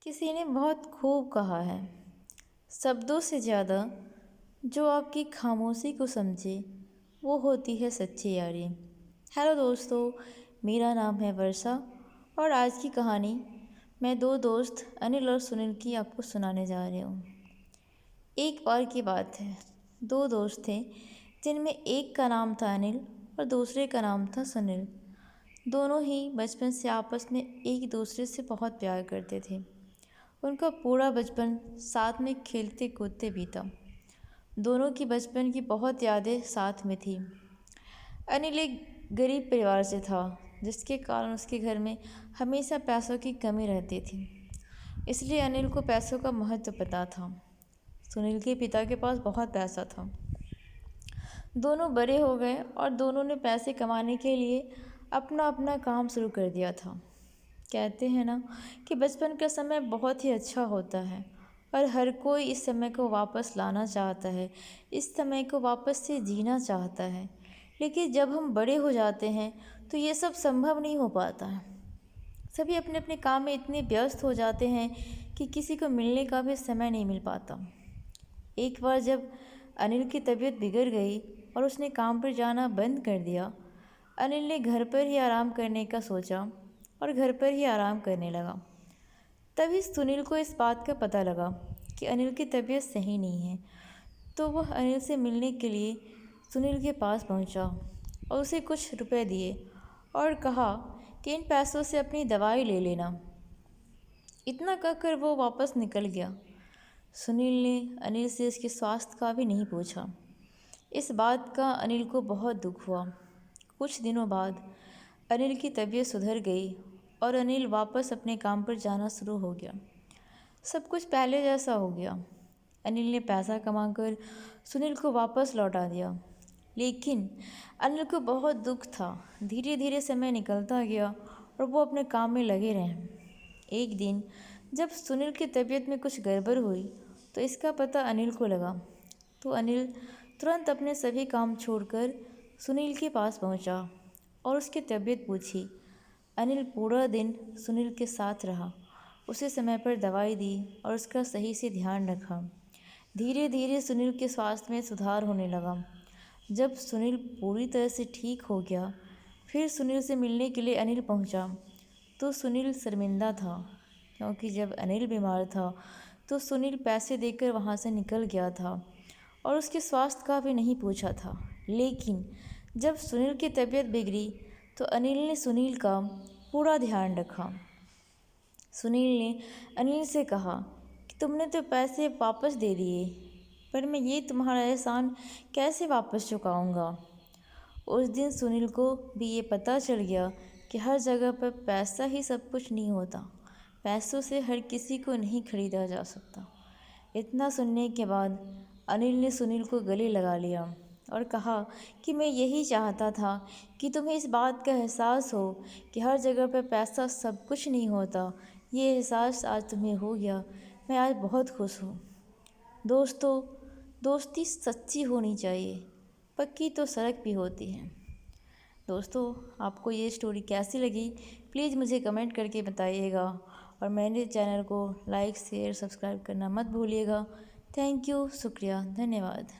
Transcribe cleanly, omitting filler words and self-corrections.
किसी ने बहुत खूब कहा है, शब्दों से ज़्यादा जो आपकी खामोशी को समझे वो होती है सच्ची यारी। हेलो दोस्तों, मेरा नाम है वर्षा और आज की कहानी मैं दो दोस्त अनिल और सुनील की आपको सुनाने जा रही हूँ। एक बार की बात है, दो दोस्त थे जिनमें एक का नाम था अनिल और दूसरे का नाम था सुनील। दोनों ही बचपन से आपस में एक दूसरे से बहुत प्यार करते थे। उनका पूरा बचपन साथ में खेलते कूदते बीता। दोनों की बचपन की बहुत यादें साथ में थी। अनिल एक गरीब परिवार से था, जिसके कारण उसके घर में हमेशा पैसों की कमी रहती थी। इसलिए अनिल को पैसों का महत्व पता था। सुनील के पिता के पास बहुत पैसा था। दोनों बड़े हो गए और दोनों ने पैसे कमाने के लिए अपना अपना काम शुरू कर दिया था। कहते हैं ना कि बचपन का समय बहुत ही अच्छा होता है और हर कोई इस समय को वापस लाना चाहता है, इस समय को वापस से जीना चाहता है। लेकिन जब हम बड़े हो जाते हैं तो ये सब संभव नहीं हो पाता है। सभी अपने अपने काम में इतने व्यस्त हो जाते हैं कि किसी को मिलने का भी समय नहीं मिल पाता। एक बार जब अनिल की तबीयत बिगड़ गई और उसने काम पर जाना बंद कर दिया, अनिल ने घर पर ही आराम करने का सोचा और घर पर ही आराम करने लगा। तभी सुनील को इस बात का पता लगा कि अनिल की तबीयत सही नहीं है। तो वह अनिल से मिलने के लिए सुनील के पास पहुंचा और उसे कुछ रुपए दिए और कहा कि इन पैसों से अपनी दवाई ले लेना। इतना कहकर वो वापस निकल गया। सुनील ने अनिल से इसके स्वास्थ्य का भी नहीं पूछा। इस बात का अनिल को बहुत दुख हुआ। कुछ दिनों बाद अनिल की तबीयत सुधर गई और अनिल वापस अपने काम पर जाना शुरू हो गया। सब कुछ पहले जैसा हो गया। अनिल ने पैसा कमाकर सुनील को वापस लौटा दिया, लेकिन अनिल को बहुत दुख था। धीरे धीरे समय निकलता गया और वो अपने काम में लगे रहे। एक दिन जब सुनील की तबीयत में कुछ गड़बड़ हुई तो इसका पता अनिल को लगा। तो अनिल तुरंत अपने सभी काम छोड़कर सुनील के पास पहुंचा और उसकी तबीयत पूछी। अनिल पूरा दिन सुनील के साथ रहा, उसे समय पर दवाई दी और उसका सही से ध्यान रखा। धीरे धीरे सुनील के स्वास्थ्य में सुधार होने लगा। जब सुनील पूरी तरह से ठीक हो गया, फिर सुनील से मिलने के लिए अनिल पहुंचा। तो सुनील शर्मिंदा था, क्योंकि जब अनिल बीमार था तो सुनील पैसे देकर वहां से निकल गया था और उसके स्वास्थ्य का भी नहीं पूछा था। लेकिन जब सुनील की तबीयत बिगड़ी तो अनिल ने सुनील का पूरा ध्यान रखा। सुनील ने अनिल से कहा कि तुमने तो पैसे वापस दे दिए, पर मैं ये तुम्हारा एहसान कैसे वापस चुकाऊंगा। उस दिन सुनील को भी ये पता चल गया कि हर जगह पर पैसा ही सब कुछ नहीं होता। पैसों से हर किसी को नहीं खरीदा जा सकता। इतना सुनने के बाद अनिल ने सुनील को गले लगा लिया और कहा कि मैं यही चाहता था कि तुम्हें इस बात का एहसास हो कि हर जगह पर पैसा सब कुछ नहीं होता। ये एहसास आज तुम्हें हो गया। मैं आज बहुत खुश हूँ। दोस्तों, दोस्ती सच्ची होनी चाहिए, पक्की तो सड़क भी होती है। दोस्तों, आपको ये स्टोरी कैसी लगी प्लीज़ मुझे कमेंट करके बताइएगा और मेरे चैनल को लाइक शेयर सब्सक्राइब करना मत भूलिएगा। थैंक यू, शुक्रिया, धन्यवाद।